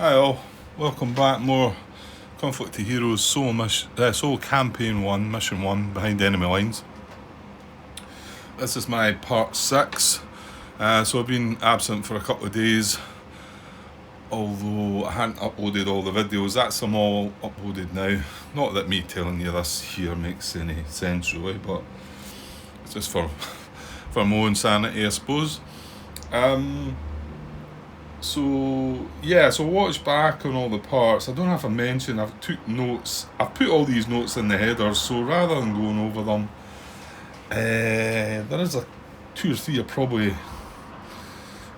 Hi all, welcome back. More Conflict to Heroes Soul Campaign 1, Mission 1, Behind Enemy Lines. This is my part 6. So I've been absent for a couple of days, although I hadn't uploaded all the videos. That's them all uploaded now. Not that me telling you this here makes any sense really, but it's just for my own sanity, I suppose. So watch back on all the parts. I don't have to mention, I've took notes. I've put all these notes in the headers, so rather than going over them, there is a 2 or 3 I probably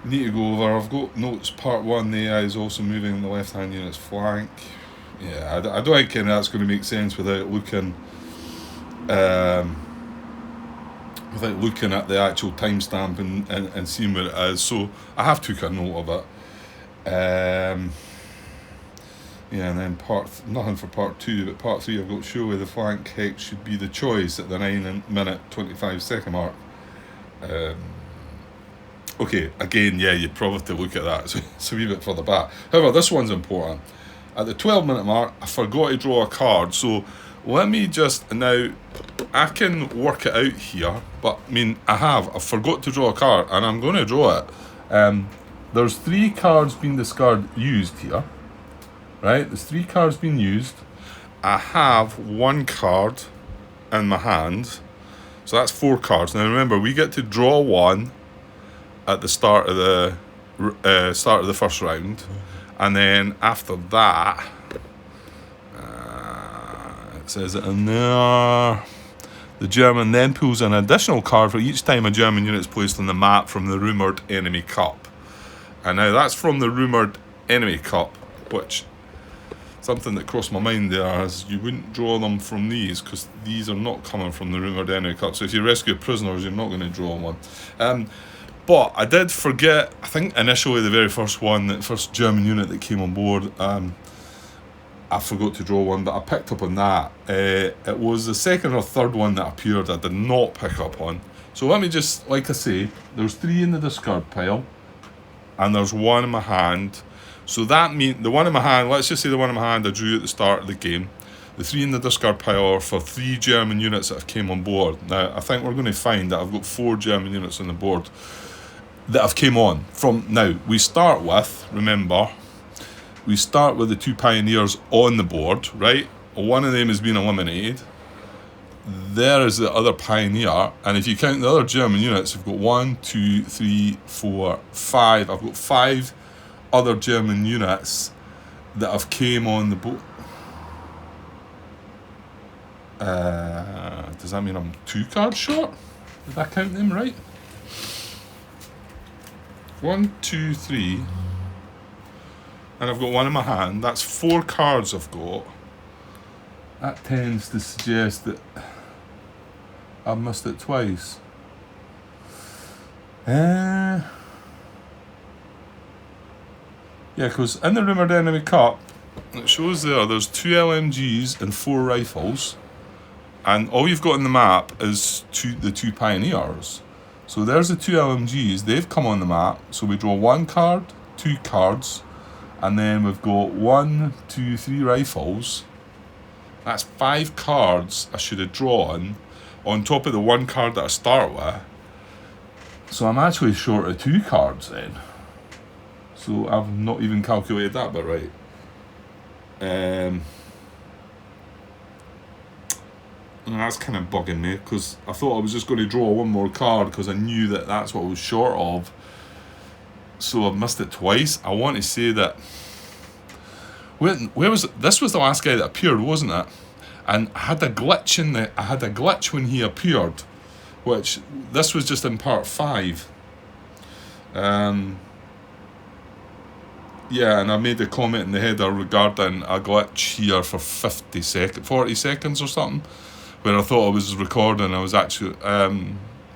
need to go over. I've got notes. Part 1, the AI is also moving in the left hand unit's flank. Yeah, I don't think that's going to make sense without looking at the actual timestamp and seeing where it is. So I have took a note of it. And then nothing for part 2, but part 3 I've got show where the flank hex should be the choice at the 9-minute 25-second mark. Okay, again, yeah, you'd probably have to look at that, so it's a wee bit further back. However, this one's important. At the 12-minute mark, I forgot to draw a card, so let me just, now, I can work it out here, but, I forgot to draw a card, and I'm going to draw it. There's 3 cards being used here, right? There's 3 cards being used. I have 1 card in my hand, so that's 4 cards. Now remember, we get to draw 1 at the start of the first round, and then after that, it says it in there. The German then pulls an additional card for each time a German unit is placed on the map from the rumoured enemy cup. And now that's from the rumoured enemy cup, which something that crossed my mind there is you wouldn't draw them from these because these are not coming from the rumoured enemy cup. So if you rescue prisoners, you're not going to draw one. But I did forget, I think initially the very first one, the first German unit that came on board, I forgot to draw one, but I picked up on that. It was the second or third one that appeared I did not pick up on. So let me just, like I say, there's 3 in the discard pile, and there's 1 in my hand. So that means the 1 in my hand, let's just say the 1 in my hand I drew at the start of the game. The 3 in the discard pile are for 3 German units that have came on board. Now, I think we're going to find that I've got 4 German units on the board that have came on. From now, we start with the 2 pioneers on the board, right? 1 of them has been eliminated. There is the other pioneer, and if you count the other German units, we've got 1, 2, 3, 4, 5. I've got 5 other German units that have came on the boat. Does that mean I'm 2 cards short? Did I count them right? 1, 2, 3, and I've got 1 in my hand. That's 4 cards I've got. That tends to suggest that I've missed it twice. Yeah, because in the rumoured enemy cup, it shows there's 2 LMGs and 4 rifles, and all you've got in the map is the 2 pioneers. So there's the 2 LMGs, they've come on the map, so we draw 1 card, 2 cards, and then we've got 1, 2, 3 rifles. That's 5 cards I should have drawn on top of the 1 card that I start with. So I'm actually short of 2 cards then. So I've not even calculated that bit right. And that's kind of bugging me because I thought I was just going to draw 1 more card because I knew that that's what I was short of. So I've missed it twice. I want to say that where was it? This was the last guy that appeared, wasn't it? And I had a glitch when he appeared, which this was just in part 5. Yeah, and I made a comment in the header regarding a glitch here for 40 seconds or something, where I thought I was recording. I was actually, I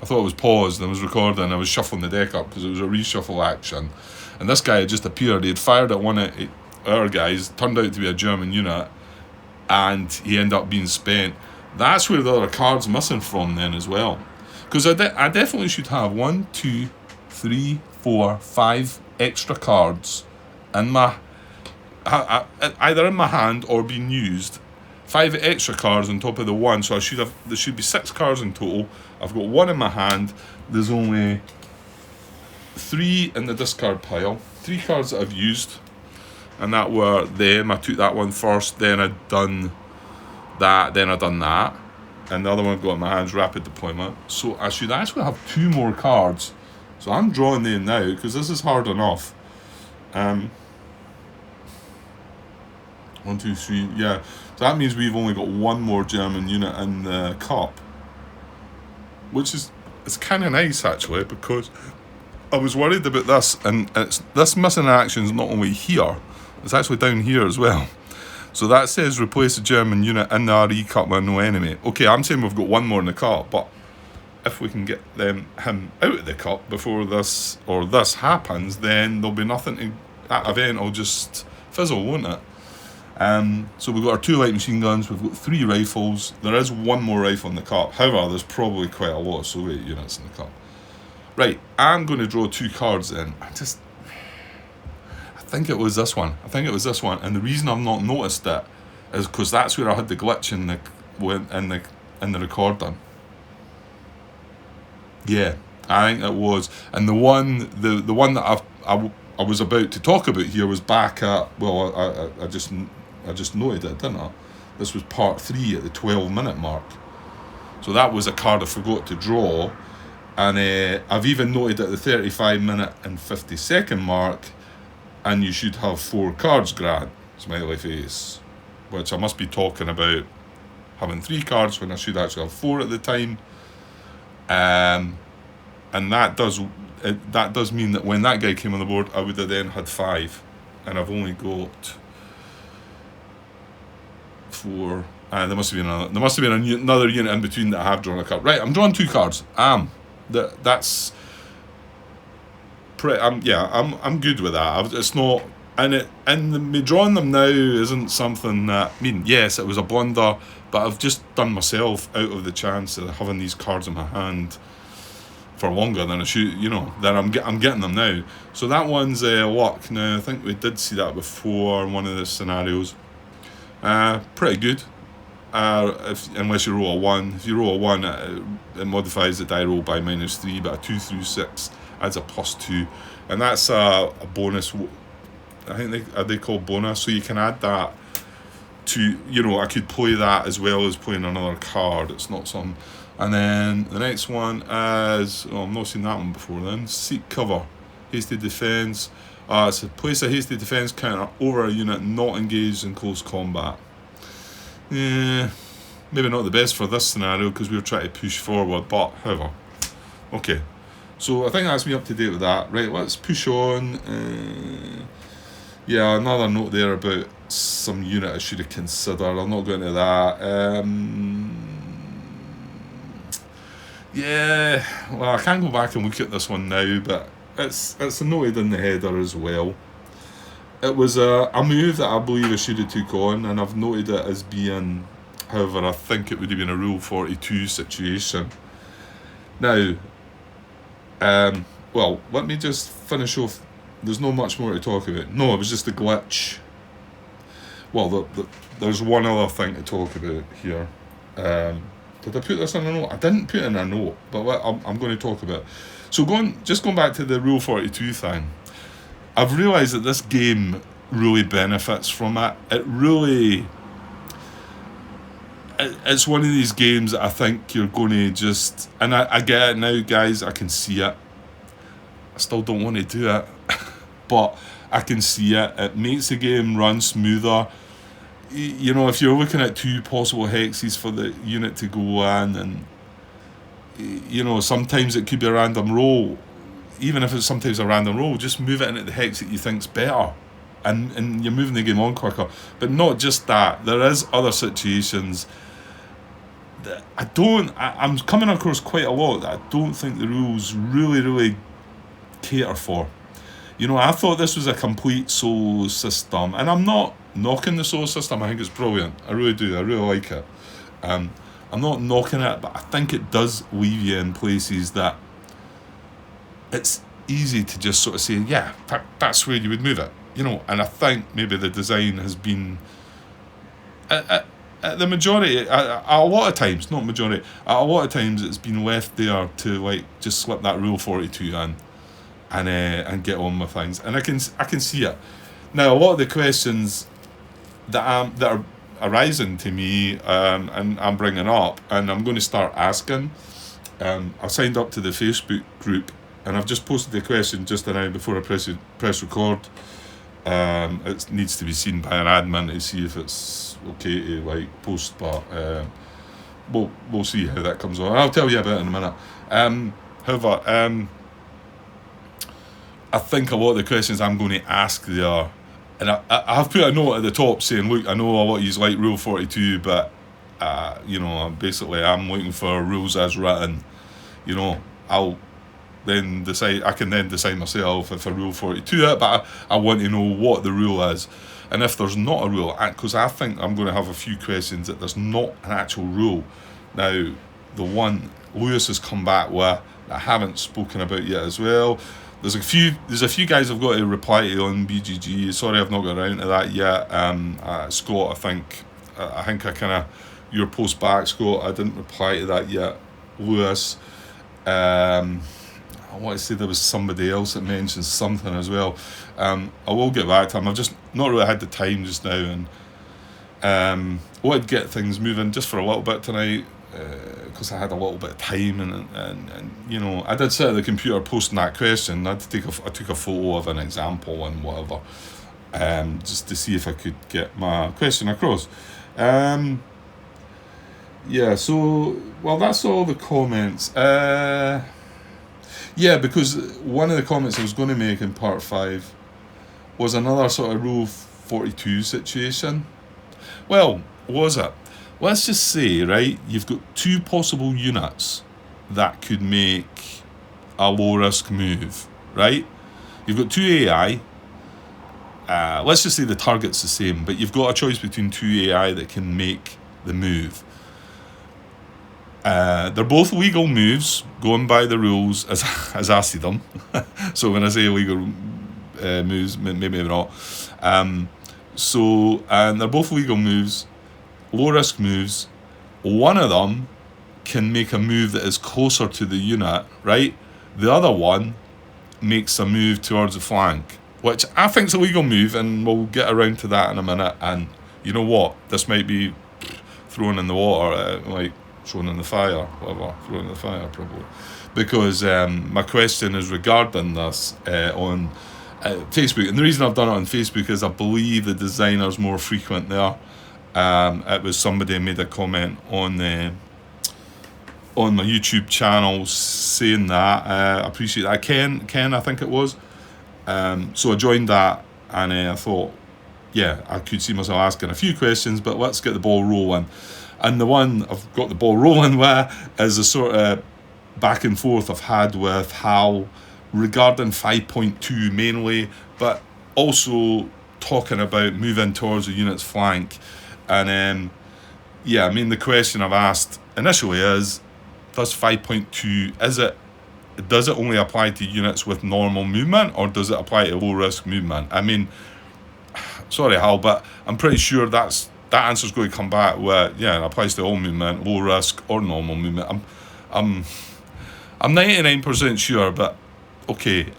thought it was paused and I was recording. I was shuffling the deck up because it was a reshuffle action. And this guy had just appeared. He had fired at one of our guys, turned out to be a German unit, and he ended up being spent. That's where the other card's missing from then as well. Because I definitely should have 1, 2, 3, 4, 5 extra cards in my either in my hand or being used. 5 extra cards on top of the one, so there should be 6 cards in total. I've got 1 in my hand. There's only 3 in the discard pile. 3 cards that I've used, and that were them. I took that one first, then I'd done that, then I'd done that, and the other one I've got in my hands, rapid deployment. So I should actually have 2 more cards. So I'm drawing them now because this is hard enough. 1, 2, 3, yeah. So that means we've only got 1 more German unit in the cup, which is kind of nice actually, because I was worried about this, and this missing action is not only here, it's actually down here as well. So that says replace a German unit in the RE cup with no enemy. Okay, I'm saying we've got 1 more in the cup, but if we can get him out of the cup before this happens, then there'll be nothing to, that event will just fizzle, won't it? So we've got our 2 light machine guns, we've got 3 rifles. There is 1 more rifle in the cup. However, there's probably quite a lot of Soviet units in the cup. Right, I'm going to draw 2 cards in. I think it was this one. And the reason I've not noticed it is because that's where I had the glitch in the recording. Yeah, I think it was. And the one that I was about to talk about here was back at, well, I just noted it, didn't I? This was part 3 at the 12-minute mark. So that was a card I forgot to draw. And I've even noted at the 35-minute and 50-second mark, and you should have 4 cards, Grant, smiley face. Which I must be talking about having 3 cards when I should actually have 4 at the time. And that does mean that when that guy came on the board, I would have then had 5, and I've only got 4. There must have been another unit in between that I have drawn a card. Right, I'm drawing 2 cards. That's pretty. I'm good with that. It's not, me drawing them now isn't something that, I mean, yes, it was a blunder, but I've just done myself out of the chance of having these cards in my hand for longer than I should, then I'm getting them now. So that one's luck. Now, I think we did see that before in one of the scenarios. Pretty good. Unless you roll a 1. If you roll a 1, it modifies the die roll by -3, but a 2 through 6 adds a +2. And that's a bonus. I think they call bonus, so you can add that to, I could play that as well as playing another card. It's not some. And then the next one is, I've not seen that one before then. Seek cover. Hasty defense. It's a place a hasty defense counter over a unit not engaged in close combat. Yeah, maybe not the best for this scenario because we were trying to push forward, but however. Okay, so I think that's me up to date with that. Right, let's push on. Yeah, another note there about some unit I should have considered. I'm not going to that. Yeah, well, I can't go back and look at this one now, but it's noted in the header as well. It was a move that I believe I should have took on, and I've noted it as being, however, I think it would have been a Rule 42 situation. Now, well, let me just finish off. There's not much more to talk about. No, it was just a glitch. Well, there's one other thing to talk about here. Did I put this in a note? I didn't put in a note, but I'm going to talk about. So going back to the Rule 42 thing, I've realised that this game really benefits from it. It's one of these games that I think you're going to just, and I get it now, guys, I can see it. I still don't want to do it, but I can see it. It makes the game run smoother. If you're looking at 2 possible hexes for the unit to go in, and sometimes it could be a random roll. Even if it's sometimes a random roll, just move it into the hex that you think's better, and you're moving the game on quicker. But not just that. There is other situations that I'm coming across quite a lot that I don't think the rules really cater for. I thought this was a complete solo system, and I'm not knocking the solo system. I think it's brilliant. I really do. I really like it. I'm not knocking it, but I think it does leave you in places that it's easy to just sort of say, yeah, that's where you would move it. and I think maybe the design has been the majority, a lot of times, not majority, a lot of times it's been left there to like just slip that Rule 42 in and get on with things, and I can see it. Now, a lot of the questions that are arising to me, and I'm bringing up, and I'm going to start asking. I've signed up to the Facebook group, and I've just posted the question just now before I press record. It needs to be seen by an admin to see if it's okay to like post, but we'll see how that comes on. I'll tell you about it in a minute. However, I think a lot of the questions I'm going to ask there, and I've put a note at the top saying, look, I know a lot of you like Rule 42, but basically I'm looking for rules as written. I'll then decide. I can then decide myself if a Rule 42 it, but I want to know what the rule is, and if there's not a rule, because I think I'm going to have a few questions that there's not an actual rule. Now, the one Lewis has come back with that I haven't spoken about yet as well. There's a few guys I've got to reply to on BGG. Sorry, I've not got around to that yet. Scott, I think I kind of your post back, Scott. I didn't reply to that yet. Lewis, I want to say there was somebody else that mentioned something as well. I will get back to him. I've just not really had the time just now, and wanted to get things moving just for a little bit tonight. Because I had a little bit of time, and I did sit at the computer posting that question. I took a photo of an example and whatever, just to see if I could get my question across. So that's all the comments. Because one of the comments I was going to make in part 5 was another sort of Rule 42 situation. Well, was it? Let's just say, right, you've got 2 possible units that could make a low-risk move, right? You've got 2 AI. Let's just say the target's the same, but you've got a choice between 2 AI that can make the move. They're both legal moves, going by the rules as I see them. So when I say illegal moves, maybe not. And they're both legal moves, low-risk moves. One of them can make a move that is closer to the unit, right? The other one makes a move towards the flank, which I think is a legal move, and we'll get around to that in a minute. And you know what? This might be thrown in the water, thrown in the fire, whatever, thrown in the fire probably. Because my question is regarding this on Facebook. And the reason I've done it on Facebook is I believe the designer's more frequent there. It was somebody made a comment on my YouTube channel saying that. I appreciate that. Ken, I think it was. So I joined that, and I thought, I could see myself asking a few questions, but let's get the ball rolling. And the one I've got the ball rolling with is a sort of back and forth I've had with Hal regarding 5.2 mainly, but also talking about moving towards the unit's flank. And the question I've asked initially is, does 5.2, does it only apply to units with normal movement, or does it apply to low risk movement? I mean, sorry Hal, but I'm pretty sure that answer's going to come back with, it applies to all movement, low risk or normal movement. I'm 99% sure, but okay,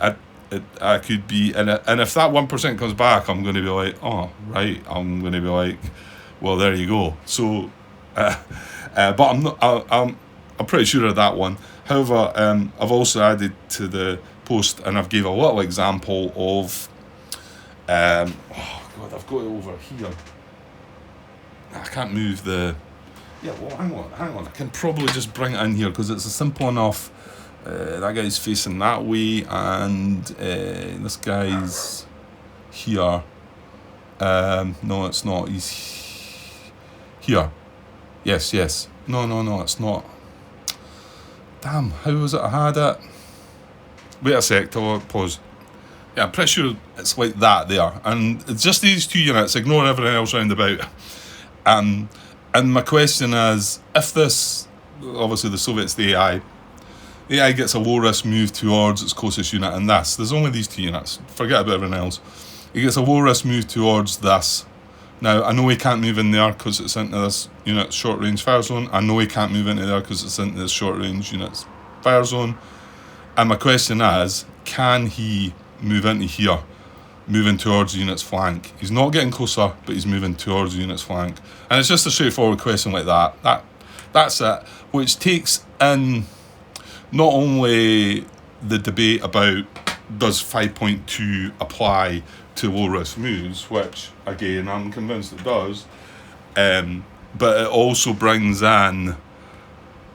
I could be, and if that 1% comes back, I'm going to be like, oh right, I'm going to be like, well, there you go. So, but I'm not. I'm pretty sure of that one. However, I've also added to the post, and I've gave a little example of. I've got it over here. I can't move the. Yeah, well, hang on. I can probably just bring it in here because it's a simple enough. That guy's facing that way, and this guy's here. No, it's not. He's here. Yes. No, it's not. Damn, how was it I had it? Wait a sec till I pause. Yeah, I'm pretty sure it's like that there. And it's just these 2 units, ignoring everything else round about. And my question is, if this, obviously the Soviets, the AI gets a low risk move towards its closest unit, and there's only these 2 units, forget about everything else. He gets a low risk move towards this. Now, I know he can't move in there because it's into this unit's short range fire zone. I know he can't move into there because it's into this short range unit's fire zone. And my question is, can he move into here, moving towards the unit's flank? He's not getting closer, but he's moving towards the unit's flank. And it's just a straightforward question like that. That's it, which takes in not only the debate about does 5.2 apply to low risk moves, which again I'm convinced it does, but it also brings in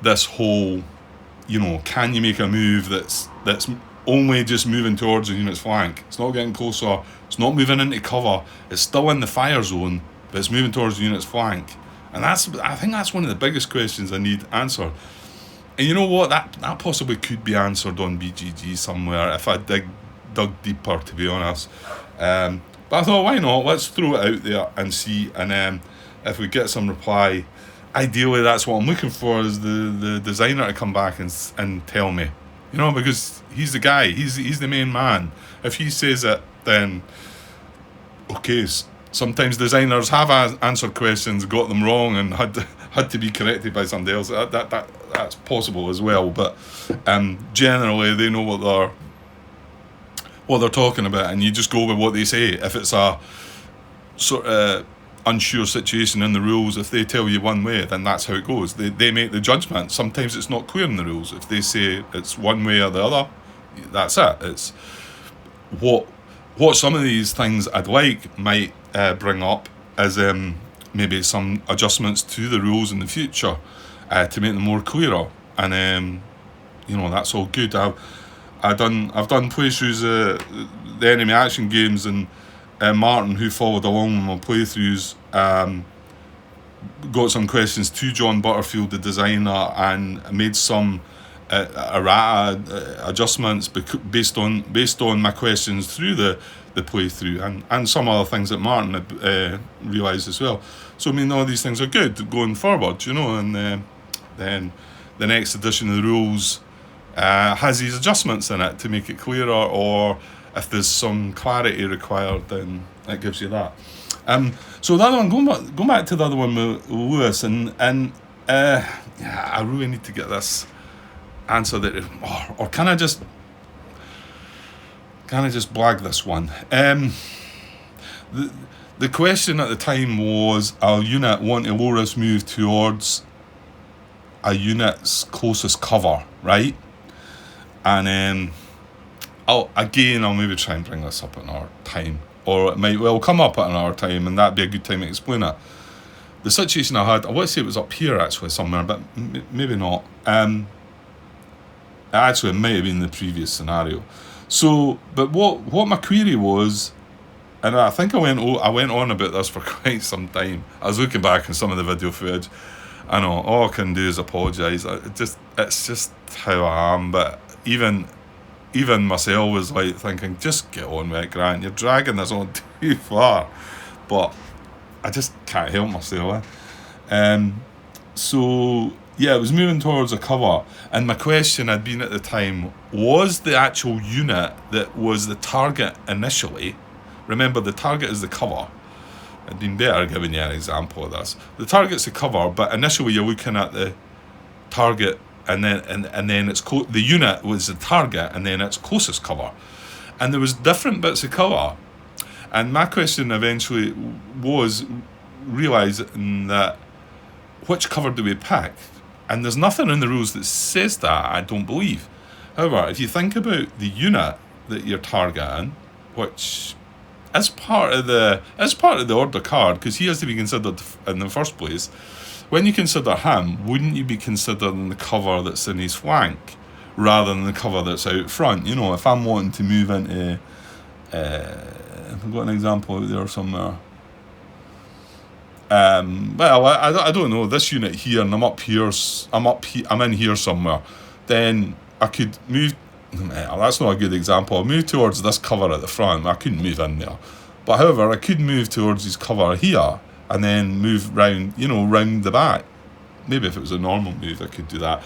this whole, can you make a move that's only just moving towards the unit's flank? It's not getting closer, it's not moving into cover, it's still in the fire zone, but it's moving towards the unit's flank. And I think that's one of the biggest questions I need answered. And you know what? That possibly could be answered on BGG somewhere if I dug deeper, to be honest. But I thought, why not? Let's throw it out there and see. And if we get some reply, ideally that's what I'm looking for, is the designer to come back and tell me. Because he's the guy. He's the main man. If he says it, then okay. Sometimes designers have answered questions, got them wrong, and had to be corrected by somebody else. That's possible as well. But generally, they know what they're talking about, and you just go with what they say. If it's a sort of unsure situation in the rules, if they tell you one way, then that's how it goes. They make the judgment. Sometimes it's not clear in the rules. If they say it's one way or the other, that's it. It's what some of these things I'd like might bring up as maybe some adjustments to the rules in the future to make them more clearer. And that's all good. I've done playthroughs the enemy action games, and Martin, who followed along with my playthroughs, got some questions to John Butterfield, the designer, and made some errata adjustments based on my questions through the playthrough, and some other things that Martin had realised as well. So all these things are good going forward, and then the next edition of the rules has these adjustments in it to make it clearer, or if there's some clarity required, then it gives you that. So the other one, going back to the other one with Lewis, and I really need to get this answer that, or can I just blag this one? The question at the time was, a unit want a low risk move towards a unit's closest cover, right? And I'll maybe try and bring this up at another time, or it might well come up at another time, and that'd be a good time to explain it. The situation I had, I want to say it was up here actually somewhere, but maybe not. Actually, it might have been the previous scenario. So, but what my query was, and I think I went on about this for quite some time. I was looking back on some of the video footage. I know all I can do is apologise. It's just how I am. But even myself was like thinking, just get on with it, Grant. You're dragging this on too far. But I just can't help myself. So yeah, it was moving towards a cover, and my question had been at the time, was the actual unit that was the target initially? Remember, the target is the cover. It'd been better giving you an example of this. The target's the cover, but initially you're looking at the target, and then it's the unit was the target, and then its closest cover, and there was different bits of cover. And my question eventually was realising that which cover do we pick? And there's nothing in the rules that says that, I don't believe. However, if you think about the unit that you're targeting, which is part of the order card, because he has to be considered in the first place, when you consider him, wouldn't you be considering the cover that's in his flank rather than the cover that's out front? If I'm wanting to move into, I've got an example out there somewhere. Well, I don't know, this unit here, and I'm in here somewhere, then I could move, that's not a good example, I'll move towards this cover at the front. I couldn't move in there, but however, I could move towards his cover here, and then move round the back. maybe if it was a normal move, I could do that.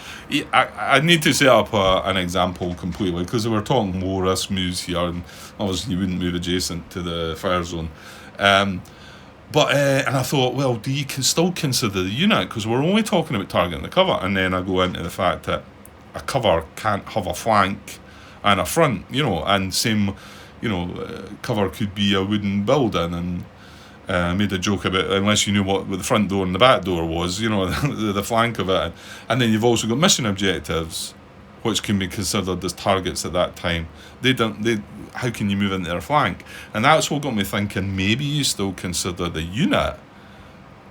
I need to set up an example completely, because we're talking low risk moves here, and obviously you wouldn't move adjacent to the fire zone. But and I thought, well, do you can still consider the unit, because we're only talking about targeting the cover, and then I go into the fact that a cover can't have a flank and a front, and same, cover could be a wooden building, and made a joke about unless you knew what the front door and the back door was, the flank of it. And then you've also got mission objectives, which can be considered as targets at that time. How can you move into their flank? And that's what got me thinking, maybe you still consider the unit.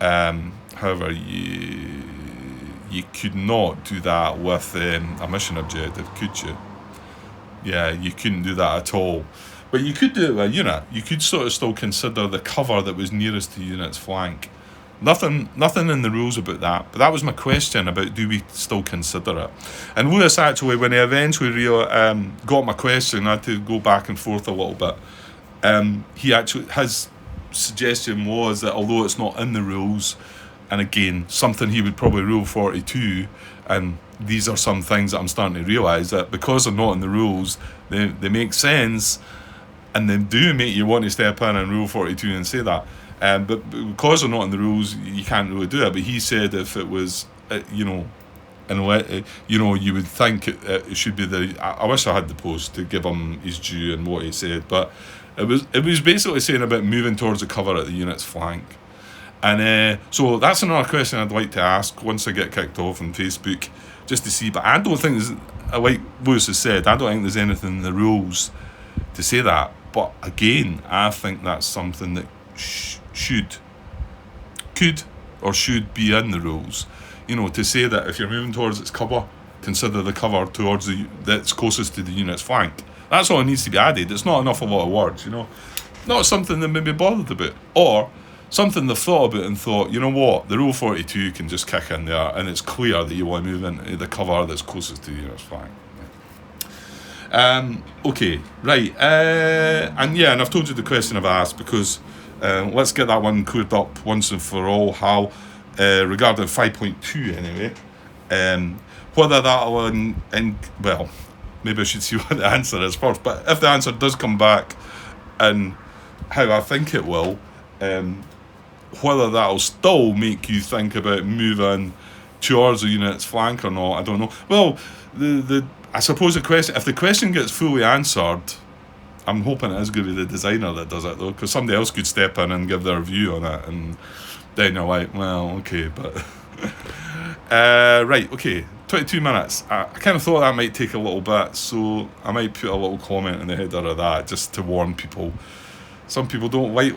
However, you could not do that with a mission objective, could you? Yeah, you couldn't do that at all. But you could do it with a unit. You could sort of still consider the cover that was nearest to the unit's flank. Nothing in the rules about that. But that was my question about, do we still consider it? And Lewis actually, when he eventually got my question, I had to go back and forth a little bit. His suggestion was that although it's not in the rules, and again, something he would probably rule 42, and these are some things that I'm starting to realise, that because they're not in the rules, they make sense, and they do make you want to step in and rule 42 and say that. But because they're not in the rules, you can't really do it. But he said if it was, you would think it should be the. I wish I had the post to give him his due and what he said, but it was basically saying about moving towards the cover at the unit's flank. And so that's another question I'd like to ask once I get kicked off on Facebook, just to see. But I don't think like Lewis has said, I don't think there's anything in the rules to say that. But again, I think that's something that could be in the rules. To say that if you're moving towards its cover, consider the cover towards that's closest to the unit's flank. That's all it needs to be added. It's not enough a lot of words, Not something they may be bothered about. Or something they've thought about and thought, you know what, the rule 42 can just kick in there, and it's clear that you want to move into the cover that's closest to the unit's flank. Okay, right. And I've told you the question I've asked, because let's get that one cleared up once and for all, Hal, regarding 5.2 anyway. Whether that'll, well, maybe I should see what the answer is first, but if the answer does come back and how I think it will, whether that'll still make you think about moving towards the unit's flank or not, I don't know. Well, I suppose if the question gets fully answered, I'm hoping it is going to be the designer that does it, though, because somebody else could step in and give their view on it, and then you're like, well, okay, but right, okay, 22 minutes. I kind of thought that might take a little bit, so I might put a little comment in the header of that just to warn people. Some people don't like.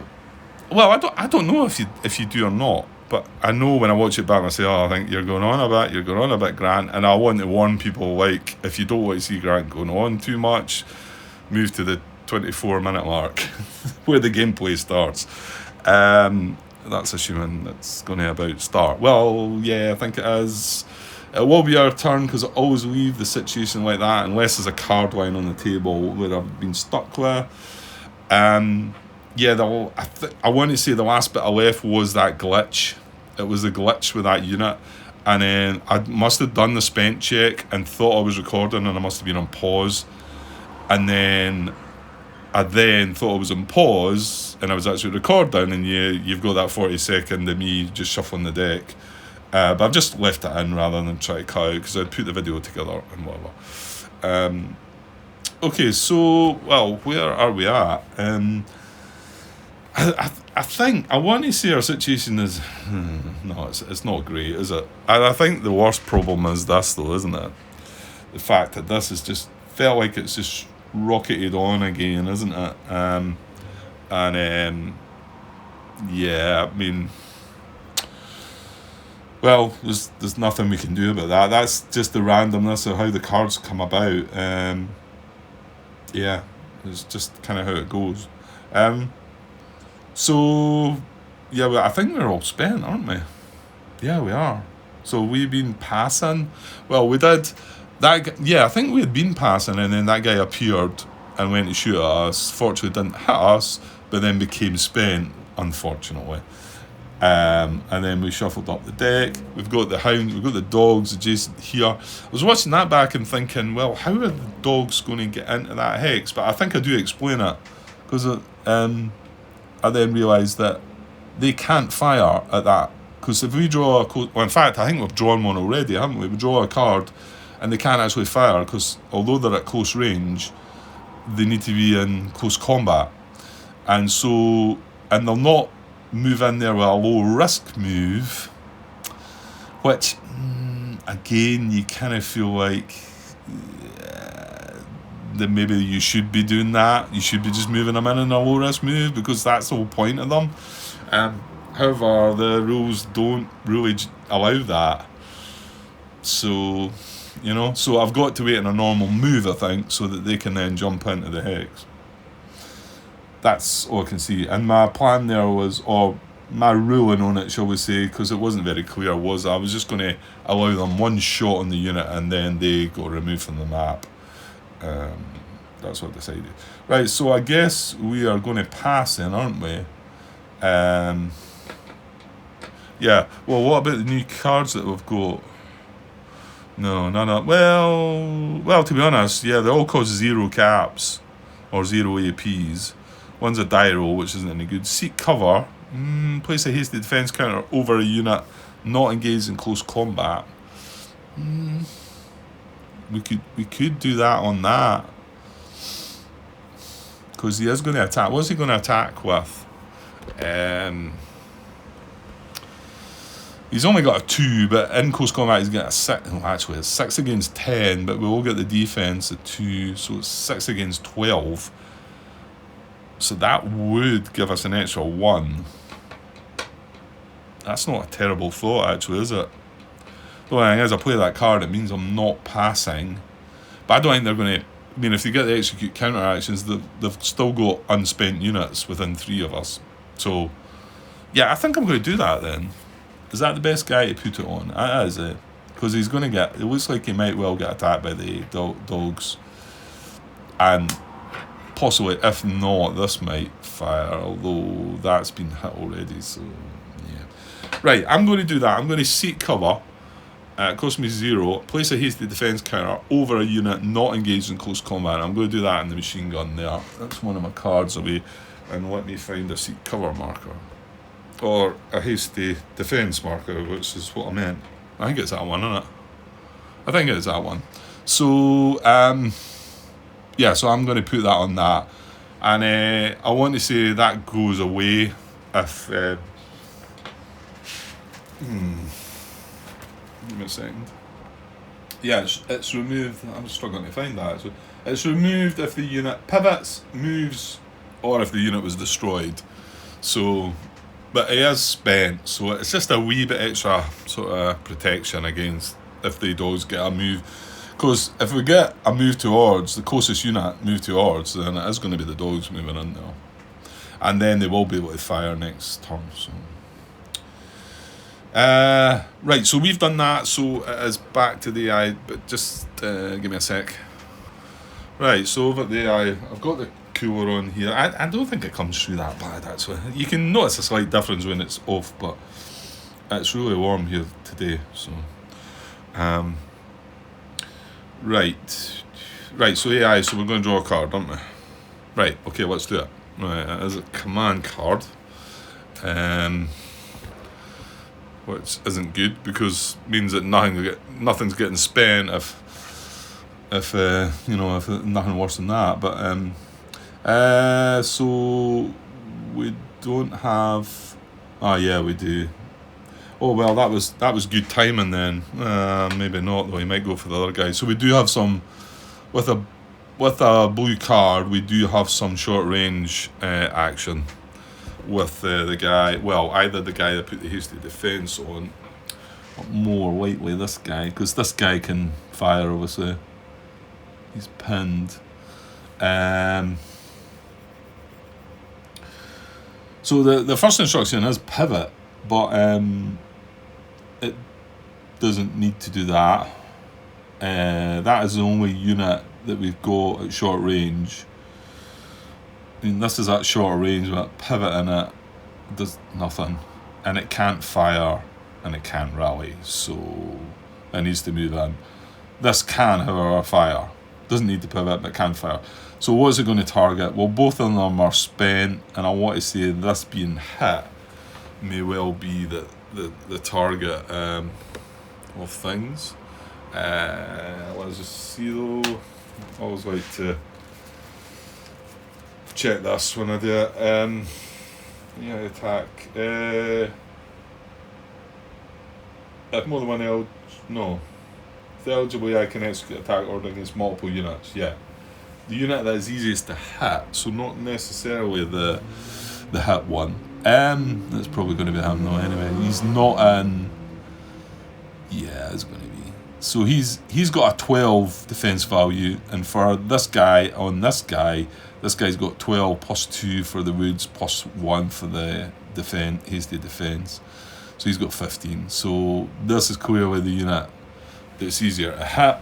Well, I don't know if you do or not, but I know when I watch it back, I say, I think you're going on a bit, Grant, and I want to warn people, like, if you don't want to see Grant going on too much, move to the 24-minute mark, where the gameplay starts. That's assuming it's going to about start. Well, yeah, I think it is. It will be our turn, because I always leave the situation like that, unless there's a card lying on the table where I've been stuck with. I want to say the last bit I left was that glitch. It was a glitch with that unit, and then I must have done the spent check and thought I was recording, and I must have been on pause, and then I thought I was on pause and I was actually recording, and you've got that 40-second of me just shuffling the deck, but I've just left it in rather than try to cut out, because I'd put the video together and whatever. Okay, so, well, where are we at? I think I want to say our situation is no, it's not great, is it? I think the worst problem is this, though, isn't it? The fact that this has just felt like it's just rocketed on again, isn't it? Yeah, I mean, well, there's nothing we can do about that. That's just the randomness of how the cards come about. Yeah, it's just kind of how it goes. So, yeah, I think we're all spent, aren't we? Yeah, we are. So we've been passing. Well, we did that. Yeah, I think we had been passing, and then that guy appeared and went to shoot at us. Fortunately, didn't hit us, but then became spent, unfortunately. And then we shuffled up the deck. We've got the hound, we've got the dogs adjacent here. I was watching that back and thinking, well, how are the dogs going to get into that hex? But I think I do explain it, because I then realised that they can't fire at that. Because if we draw well, in fact, I think we've drawn one already, haven't we? We draw a card and they can't actually fire, because although they're at close range, they need to be in close combat. And they'll not move in there with a low risk move, which again, you kind of feel like that maybe you should be doing that. You should be just moving them in a low risk move, because that's the whole point of them. However, the rules don't really allow that. So, so I've got to wait in a normal move, I think, so that they can then jump into the hex. That's all I can see. And my plan there was, or my ruling on it, shall we say, because it wasn't very clear, was I was just going to allow them one shot on the unit and then they got removed from the map. That's what I decided. Right, so I guess we are going to pass then, aren't we? Yeah, well, what about the new cards that we've got? No, none of... Well, to be honest, yeah, they all cost 0 caps, or 0 APs. One's a die roll, which isn't any good. Seek cover. Place a hasty defense counter over a unit not engaged in close combat. We could do that on that, because he is going to attack. What's he going to attack with? He's only got a 2, but in close combat he's got a 6. Well, actually, it's 6 against 10, but we will get the defense at 2, so it's 6 against 12. So that would give us an extra 1. That's not a terrible thought, actually, is it? The only thing is, I play that card, it means I'm not passing. But I don't think they're going to... I mean, if they get the execute counter actions, they've still got unspent units within 3 of us. So, yeah, I think I'm going to do that then. Is that the best guy to put it on? It is, because he's going to get... It looks like he might well get attacked by the dogs. And possibly, if not, this might fire, although that's been hit already, so, yeah. Right, I'm going to do that. I'm going to seek cover. It costs me 0. Place a hasty defense counter over a unit not engaged in close combat. I'm going to do that in the machine gun there. That's one of my cards away. And let me find a seek cover marker. Or a hasty defense marker, which is what I meant. I think it's that one, isn't it? I think it's that one. So, yeah, so I'm going to put that on that. And I want to say that goes away if... Give me a second. Yeah, it's removed. I'm struggling to find that. So it's removed if the unit pivots, moves, or if the unit was destroyed. So, but it is spent, so it's just a wee bit extra sort of protection against if the dogs get a move. Because if we get a move towards the closest unit move towards, then it is going to be the dogs moving in there, and then they will be able to fire next turn. So. Right, so we've done that, so it is back to the AI, but just give me a sec. Right, so over at the AI, I've got the cooler on here. I don't think it comes through that bad, actually. You can notice a slight difference when it's off, but it's really warm here today, so... Right, so AI, so we're going to draw a card, aren't we? Right, okay, let's do it. Right, that is a command card. Which isn't good, because it means that nothing's getting spent if nothing worse than that. But so we don't have. Oh yeah, we do. Oh well, that was good timing then. Maybe not though. You might go for the other guy. So we do have some with a blue card. We do have some short range action. With the guy, well, either the guy that put the hasty defense on, or more likely this guy, because this guy can fire, obviously. He's pinned. So the first instruction is pivot, but it doesn't need to do that. That is the only unit that we've got at short range. I mean, this is at short range, but pivot in it does nothing. and it can't fire, and it can't rally, so it needs to move in. This can, however, fire. Doesn't need to pivot, but can fire. So what is it going to target? Well, both of them are spent, and I want to say this being hit may well be the target of things. Let's just see though. I always like to check this when I do it. Yeah, attack. If more than one no. If the eligible AI can execute attack order against multiple units, yeah. The unit that is easiest to hit, so not necessarily the hit one. That's probably going to be him though anyway. He's not in. Yeah, it's going to be. So he's got a 12 defense value, and for this guy, this guy's got 12 plus 2 for the woods, plus 1 for the hasty defense. So he's got 15. So this is clearly the unit that's easier to hit.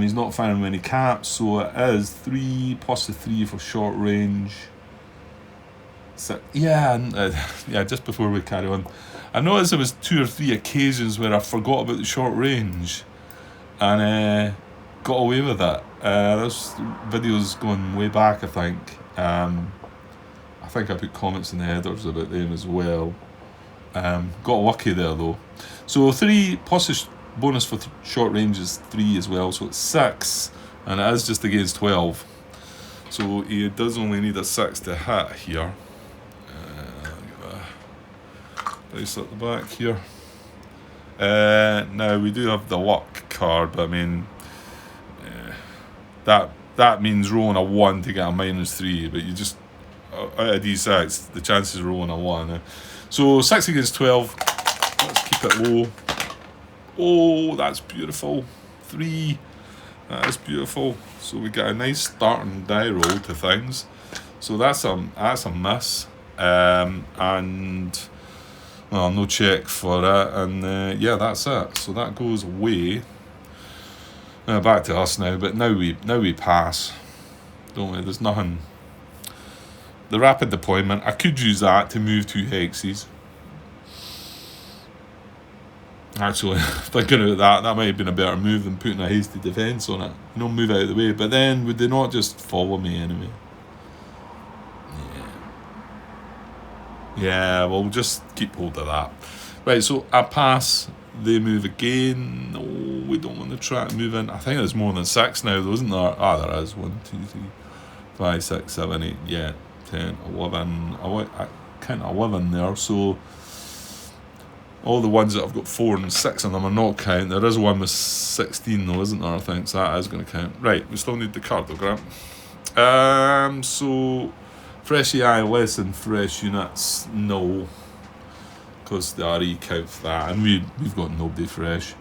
He's not firing many caps, so it is 3 plus the 3 for short range. So, just before we carry on, I noticed there was 2 or 3 occasions where I forgot about the short range and got away with it. This video's going way back, I think. I think I put comments in the headers about them as well. Got lucky there though. So 3 plus the bonus for short range is 3 as well, so it's 6, and it is just against 12. So he does only need a 6 to hit here. Place at the back here. Now we do have the luck card, but I mean that means rolling a 1 to get a -3, but you just out of D6 the chances of rolling a 1. So 6 against 12. Let's keep it low. Oh, that's beautiful. 3. That is beautiful. So we get a nice starting die roll to things. So that's a miss. And well, no check for it, and that's it. So that goes away. Back to us now, but now we pass, don't we? There's nothing. The rapid deployment, I could use that to move 2 hexes. Actually, thinking about that might have been a better move than putting a hasty defense on it. Move out of the way. But then would they not just follow me anyway? Yeah, we'll just keep hold of that. Right, so I pass, they move again. No, we don't want to try to move in. I think there's more than 6 now though, isn't there? There is. 1, 2, 3, 5, 6, 7, 8, 10, 11. I count 11 there, so all the ones that have got 4 and 6 on them are not count. There is one with 16 though, isn't there? I think, so that is going to count. Right, we still need the cartogram. So fresh AI less than fresh units, no, because the RE count for that, and we've got nobody fresh.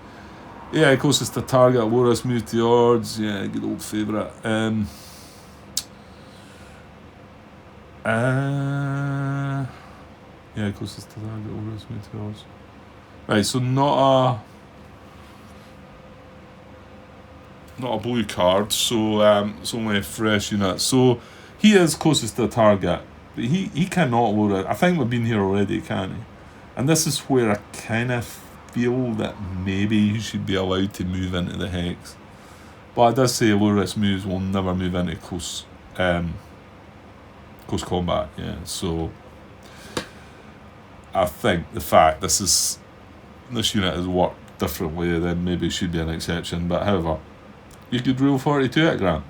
AI closest to target, Loris move to odds, good old favourite. Closest to target, Loris move to odds. Right, so not a blue card, so it's only a fresh unit. So he is closest to the target, but he cannot load it. I think we've been here already, can't he? And this is where I kind of feel that maybe he should be allowed to move into the hex. But it does say low risk moves will never move into close combat. Yeah, so I think the fact this unit has worked differently, then maybe it should be an exception. But however, you could rule 42 at Grant.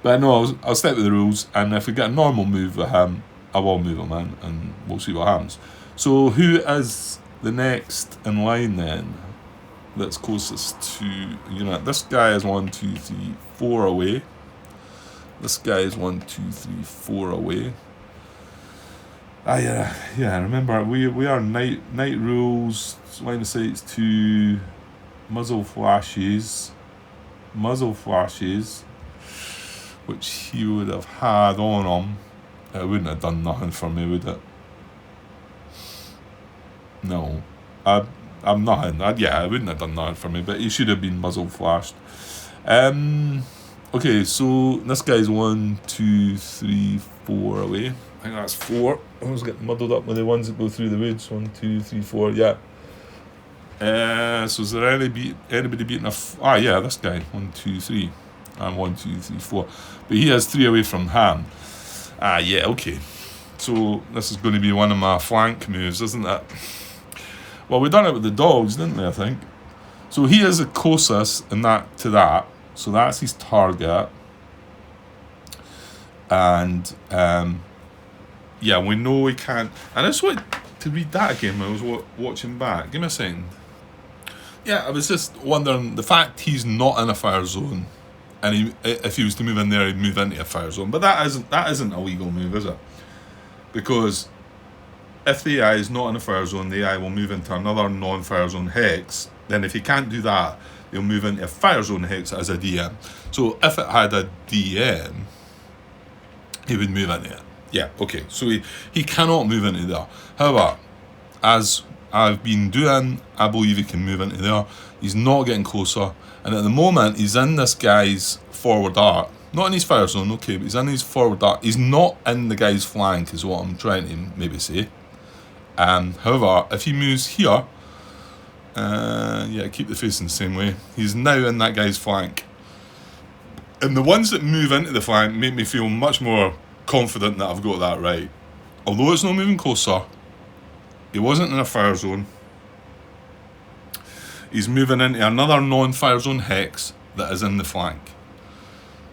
But no, I'll stick with the rules, and if we get a normal move with him, I will move him in, and we'll see what happens. So who is the next in line then that's closest to unit? This guy is 1, 2, 3, 4 away. This guy is 1, 2, 3, 4 away. Remember, we are night rules, line of sight's 2, muzzle flashes, which he would have had on him. It wouldn't have done nothing for me, would it? No. I'm nothing. It wouldn't have done nothing for me, but he should have been muzzle flashed. Okay, so this guy's 1, 2, 3, 4 away. I think that's 4. I always get muddled up with the ones that go through the woods. 1, 2, 3, 4. Yeah. So is there anybody beating yeah, this guy. 1, 2, 3. And 1, 2, 3, 4. But he has 3 away from Ham. Yeah, okay. So this is going to be one of my flank moves, isn't it? Well, we done it with the dogs, didn't we, I think? So he is the closest in that to that. So that's his target. And yeah, we know we can't. And I just wanted to read that again when I was watching back. Give me a second. Yeah, I was just wondering, the fact he's not in a fire zone, and if he was to move in there, he'd move into a fire zone. But that isn't a legal move, is it? Because if the AI is not in a fire zone, the AI will move into another non-fire zone hex. Then if he can't do that, he'll move into a fire zone hex as a DM. So if it had a DM, he would move into it. Yeah, okay. So he cannot move into there. However, as I've been doing, I believe he can move into there. He's not getting closer. And at the moment, he's in this guy's forward arc. Not in his fire zone, okay, but he's in his forward arc. He's not in the guy's flank, is what I'm trying to maybe say. However, if he moves here, yeah, keep the facing the same way. He's now in that guy's flank. And the ones that move into the flank make me feel much more confident that I've got that right. Although it's not moving closer, he wasn't in a fire zone. He's moving into another non-fire zone hex that is in the flank.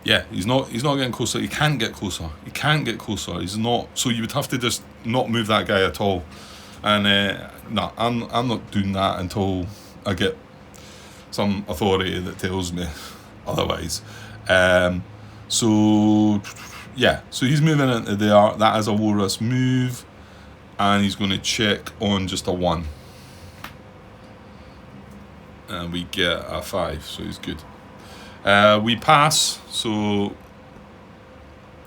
Yeah, he's not getting closer. He can't get closer. He can't get closer. He's not. So you would have to just not move that guy at all. And no, I'm not doing that until I get some authority that tells me otherwise. So yeah, so he's moving into there. That is a low risk move, and he's going to check on just a 1, and we get a 5. So he's good. We pass. So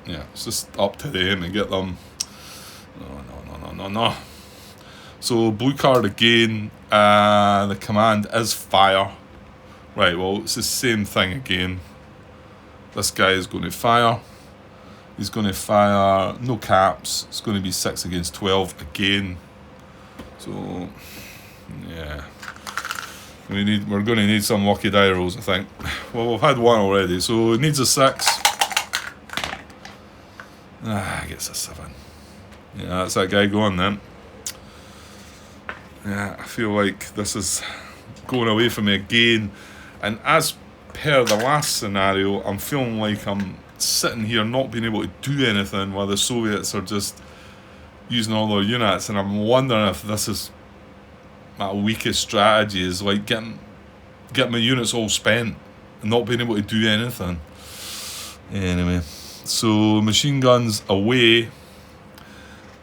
yeah, it's just up to them and get them. No. So blue card again. The command is fire. Right, well, it's the same thing again. This guy is going to fire. He's going to fire, no caps. It's going to be 6 against 12 again. So, yeah. We're going to need some lucky die rolls, I think. Well, we've had 1 already, so it needs a 6. Gets a 7. Yeah, that's that guy going then. Yeah, I feel like this is going away from me again. And as per the last scenario, I'm feeling like I'm sitting here not being able to do anything while the Soviets are just using all their units. And I'm wondering if this is my weakest strategy, is like getting my units all spent and not being able to do anything. Anyway, so machine guns away.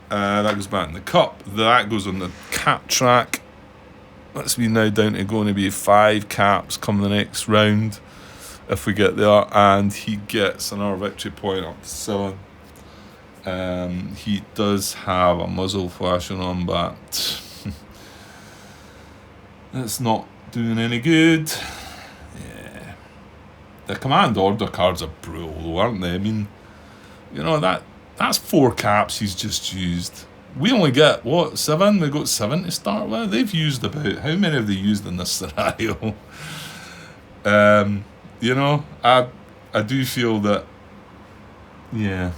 That goes back in the cup. That goes on the cap track. That's me now down to going to be 5 caps come the next round if we get there, and he gets another victory point up to 7. He does have a muzzle flashing on, but it's not doing any good. Yeah, the command order cards are brutal, aren't they? I mean, you know, that's 4 caps he's just used. We only get, 7? We got 7 to start with. They've used about, how many have they used in this scenario? You know, I do feel that, yeah,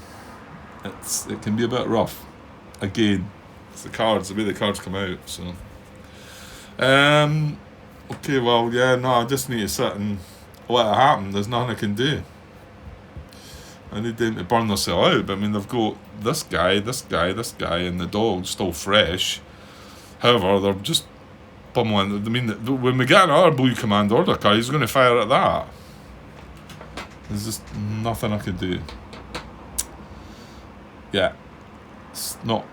it can be a bit rough. Again, it's the way the cards come out. So, okay, well, yeah, no, I just need to sit and let it happen. There's nothing I can do. I need them to burn themselves out. But I mean, they've got this guy, and the dog's still fresh. However, they're just pummeling. I mean, when we get another blue command order card, he's going to fire at that. There's just nothing I can do. Yeah, it's not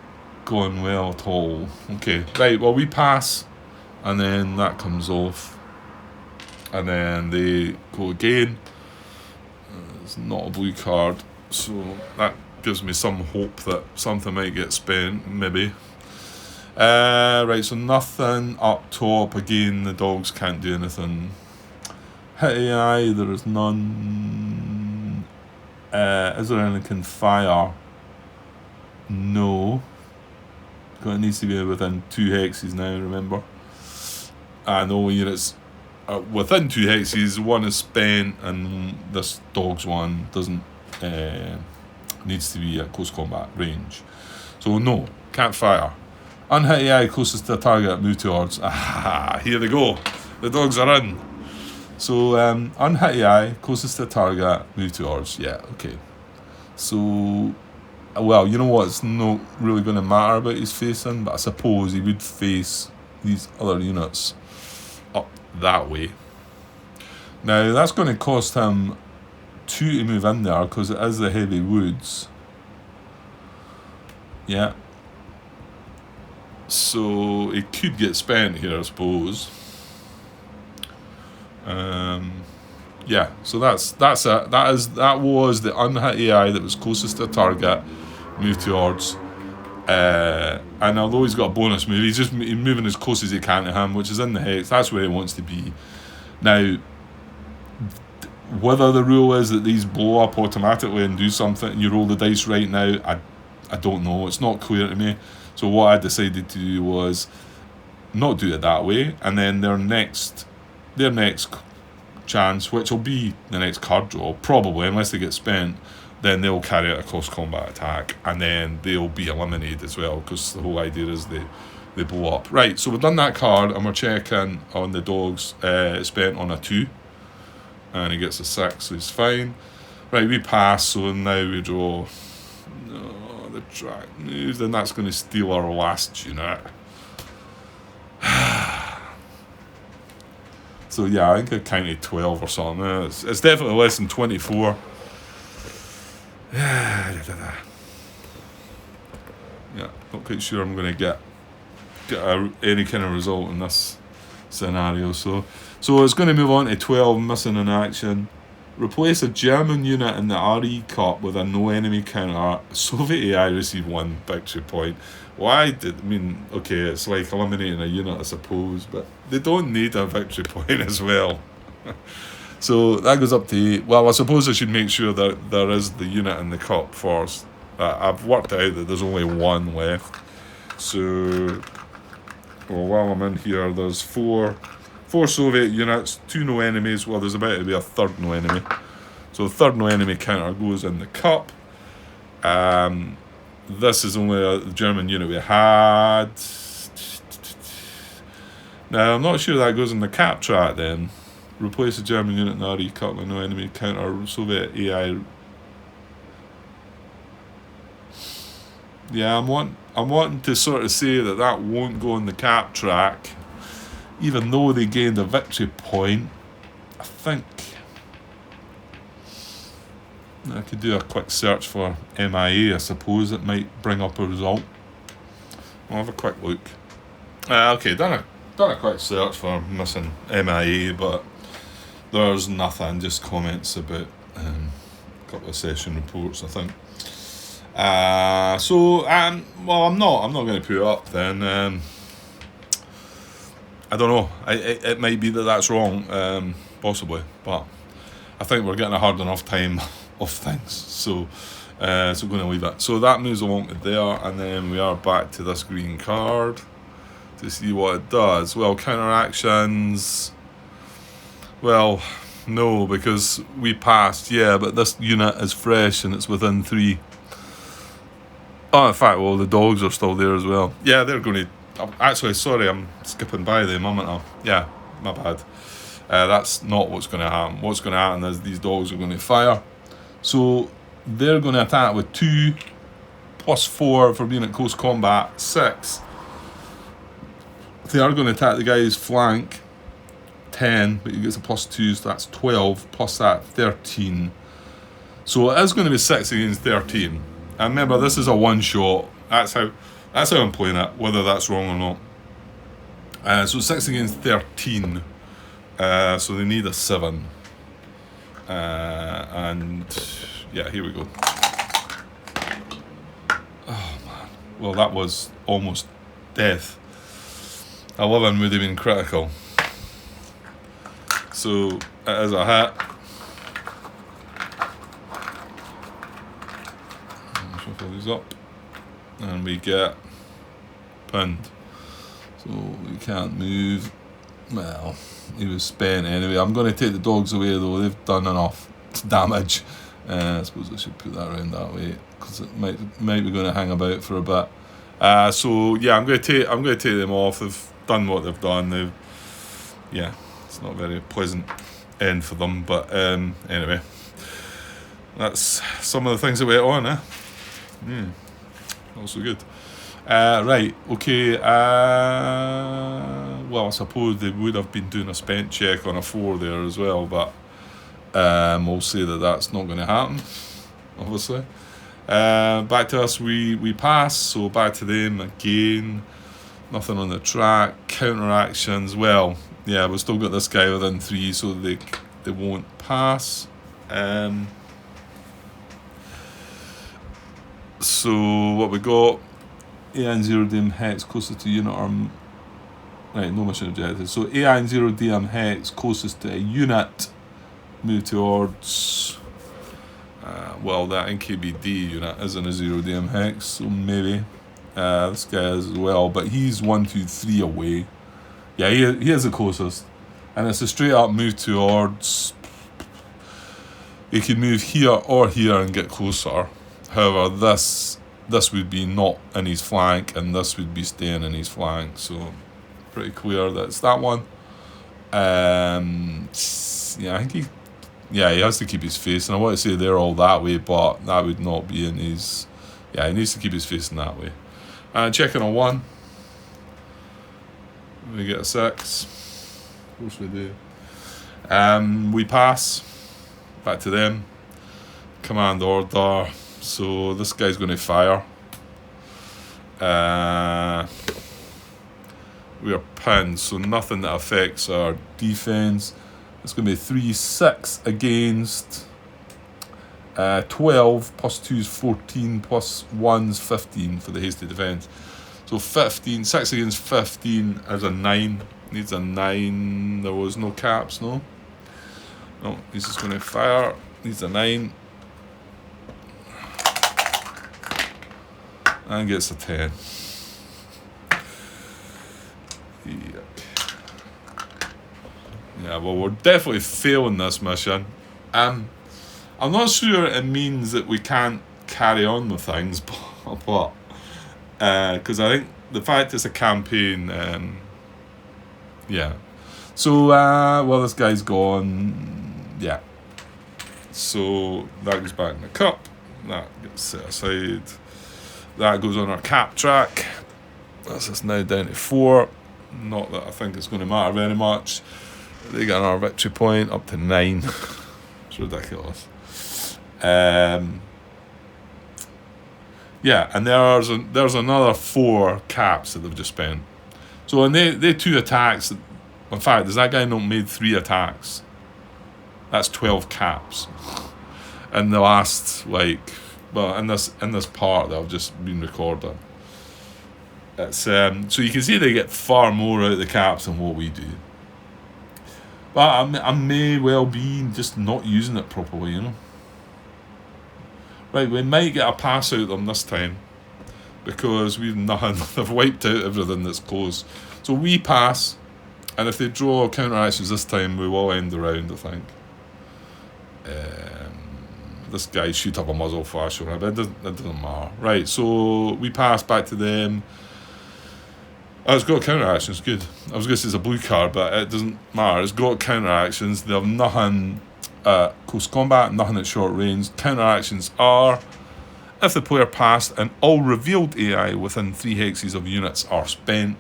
going well at all. Okay, right, well, we pass, and then that comes off. And then they go again. It's not a blue card, so that gives me some hope that something might get spent, maybe. Right, so nothing up top. Again, the dogs can't do anything. Hit AI, there is none. Is there anything can fire? No. It needs to be within 2 hexes now, remember. And all units within 2 hexes, one is spent, and this dog's one doesn't needs to be at close combat range. So no, can't fire. Unhit AI closest to the target, move towards. Ah, here they go. The dogs are in. So unhit AI closest to the target, move towards. Yeah, okay. So, well, you know what? It's not really going to matter about his facing, but I suppose he would face these other units up that way. Now that's going to cost him 2 to move in there because it is the heavy woods. Yeah. So it could get spent here, I suppose. Yeah. So that's it. That was the unhit AI that was closest to the target. Move towards. And although he's got a bonus move, he's moving as close as he can to him, which is in the hex. That's where he wants to be. Now, whether the rule is that these blow up automatically and do something, and you roll the dice right now, I don't know. It's not clear to me. So what I decided to do was not do it that way, and then their next chance, which will be the next card draw, probably, unless they get spent, then they'll carry out a close combat attack, and then they'll be eliminated as well, because the whole idea is they blow up. Right, so we've done that card, and we're checking on the dogs. Spent on a 2, and he gets a 6, so he's fine. Right, we pass, so now we draw. No, the track moves, and that's going to steal our last unit. So yeah, I think I counted 12 or something. It's definitely less than 24. Yeah, not quite sure I'm going to get any kind of result in this scenario. So it's going to move on to 12, missing in action. Replace a German unit in the RE Cup with a no enemy counter. Soviet AI receive 1 victory point. Okay, it's like eliminating a unit, I suppose, but they don't need a victory point as well. So that goes up to 8. Well, I suppose I should make sure that there is the unit in the cup first. I've worked out that there's only 1 left. So, well, while I'm in here, there's 4 Soviet units, 2 no enemies. Well, there's about to be a 3rd no enemy. So the 3rd no enemy counter goes in the cup. This is only a German unit we had. Now, I'm not sure that goes in the cap track then. Replace a German unit in the RE Cup with no enemy counter. Soviet AI. Yeah, I'm wanting to sort of say that won't go in the cap track, even though they gained a victory point. I think I could do a quick search for MIA. I suppose it might bring up a result. I'll have a quick look. Okay, done a quick search for missing MIA, but there's nothing. Just comments about a couple of session reports, I think. Well, I'm not going to put it up then. I don't know. It might be that that's wrong, possibly, but I think we're getting a hard enough time of things. So we're going to leave it. So that moves along to there, and then we are back to this green card to see what it does. Well, counteractions. Well, no, because we passed. Yeah, but this unit is fresh and it's within 3. Oh, in fact, well, the dogs are still there as well. Yeah, they're going to. Actually, sorry, I'm skipping by them, aren't I? Yeah, my bad. That's not what's going to happen. What's going to happen is these dogs are going to fire. So they're going to attack with 2 plus 4 for being at close combat, 6. They are going to attack the guy's flank, 10, but he gets a plus 2, so that's 12, plus that, 13. So it is going to be 6 against 13. And remember, this is a one-shot. That's how I'm playing it, whether that's wrong or not. So 6 against 13. So they need a 7. And yeah, here we go. Oh man. Well, that was almost death. 11 would have been critical. So it is a hit. Shuffle these up. and we get pinned. So we can't move. Well, he was spent anyway. I'm going to take the dogs away though. They've done enough damage. I suppose I should put that around that way because it might be going to hang about for a bit. So yeah, I'm going to take them off. They've done what they've done. It's not a very pleasant end for them. But anyway, that's some of the things that went on. Also good. Right, okay. Well, I suppose they would have been doing a spent check on a 4 there as well, but we'll say that that's not going to happen, obviously. Back to us, we pass, so back to them again. Nothing on the track. Counter actions, well, yeah, we've still got this guy within 3, so they won't pass. So what we got? AI and 0DM hex closest to unit arm. Right, no mission objective. So AI and 0DM hex closest to a unit. Move towards. Well, that NKBD unit isn't a 0DM hex, so maybe this guy is as well. But he's 1, 2, 3 away. Yeah, he is the closest, and it's a straight up move towards. He could move here or here and get closer. However, this would be not in his flank, and this would be staying in his flank. So, pretty clear that it's that one. Yeah, I think he has to keep his face. And I want to say they're all that way, but that would not be in his. Yeah, he needs to keep his face in that way. Checking on 1. We get a 6. Of course we do. We pass. Back to them. Command order. So this guy's going to fire. We are pinned, so nothing that affects our defense. It's going to be 3-6 against 12 plus 2 is 14 plus 1 is 15 for the hasty defense. So 15, 6 against 15 is a 9. Needs a 9. There was no caps, no? No, he's just going to fire. Needs a 9. And gets a 10. Yeah, well, we're definitely failing this mission. I'm not sure it means that we can't carry on with things, but because I think the fact it's a campaign, yeah. So, well, this guy's gone, yeah. So that goes back in the cup. That gets set aside. That goes on our cap track. That's us now down to 4. Not that I think it's going to matter very much. They get our victory point up to 9. It's ridiculous. Yeah, and there's another 4 caps that they've just spent. So and they 2 attacks. In fact, does that guy not made 3 attacks? That's 12 caps. And the last in this part that I've just been recording. It's so you can see they get far more out of the caps than what we do. But I may well be just not using it properly, you know. Right, we might get a pass out of them this time because we've nothing. They've wiped out everything that's close. So we pass, and if they draw counter actions this time, we will end the round, I think. This guy shoot up a muzzle flash on it, but it doesn't matter. Right, so we pass back to them. Oh, it's got counter actions, good. I was going to say it's a blue card, but it doesn't matter. It's got counter actions. They have nothing at close combat, nothing at short range. Counter actions are if the player passed and all revealed AI within 3 hexes of units are spent.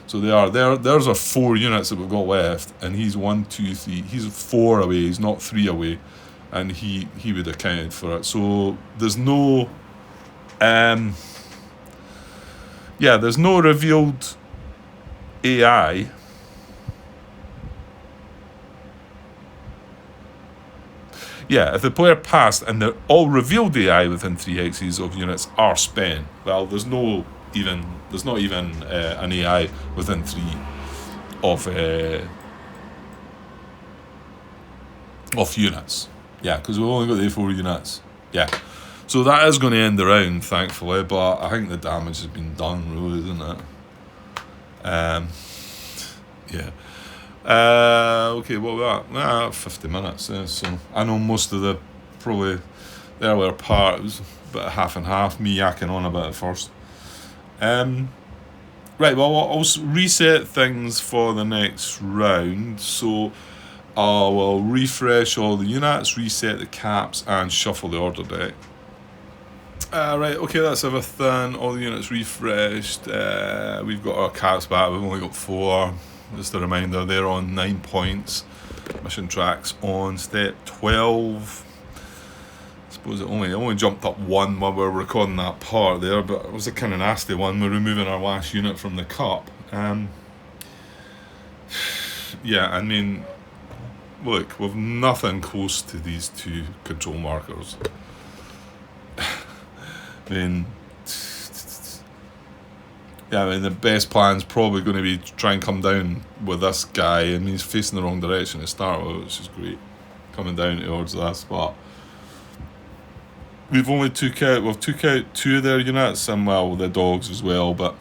So they are there. There's our 4 units that we've got left, and he's 1, 2, 3. He's 4 away. He's not 3 away, and he would have counted for it. So there's no, there's no revealed AI. Yeah, if the player passed and they're all revealed AI within 3 hexes of units are spent. Well, there's not even an AI within 3 of units. Yeah, because we've only got the 4 units. Yeah. So that is going to end the round, thankfully, but I think the damage has been done, really, isn't it? Yeah. Okay, what was that? 50 minutes. So I know most of the probably the earlier part was about half and half. Me yakking on about it first. Right. Well, I'll reset things for the next round. So I will refresh all the units, reset the caps, and shuffle the order deck. Right, okay, that's everything. All the units refreshed. We've got our caps back. We've only got 4. Just a reminder, they're on 9 points. Mission tracks on step 12. I suppose it only jumped up 1 while we were recording that part there, but it was a kind of nasty one. We're removing our last unit from the cup. Yeah, I mean, look, we've nothing close to these 2 control markers. I mean, the best plan's probably going to be to try and come down with this guy, and he's facing the wrong direction to start with, which is great, coming down towards this, but we've took out 2 of their units, and well, the dogs as well, but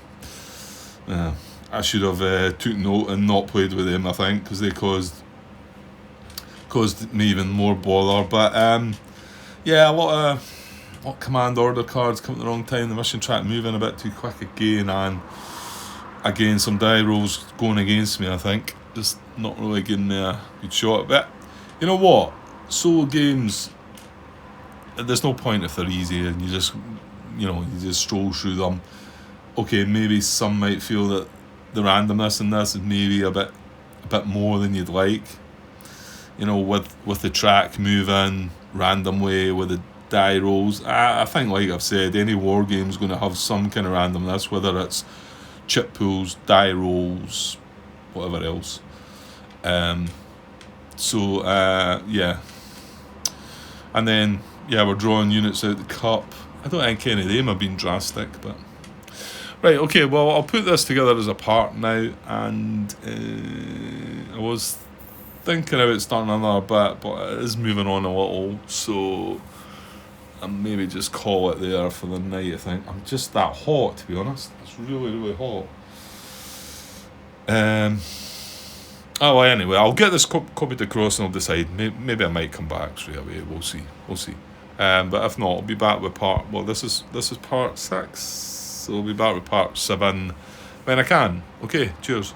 I should have took note and not played with them, I think, because they caused me even more bother, but yeah, a lot of command order cards come at the wrong time. The mission track moving a bit too quick again, and again some die rolls going against me, I think. Just not really giving me a good shot. But you know what? Solo games, there's no point if they're easy and you just stroll through them. Okay, maybe some might feel that the randomness in this is maybe a bit more than you'd like. With the track moving randomly, with the die rolls. I think, like I've said, any war game is going to have some kind of randomness, whether it's chip pools, die rolls, whatever else. Yeah. And then, we're drawing units out the cup. I don't think any of them have been drastic, but... Right, okay, well, I'll put this together as a part now, and I was thinking about starting another bit, but it is moving on a little, so... and maybe just call it there for the night, I think. I'm just that hot, to be honest. It's really, really hot. Anyway, I'll get this copied across and I'll decide. Maybe I might come back straight away. We'll see. But if not, I'll be back with this is part 6. So I'll be back with part 7 when I can. Okay, cheers.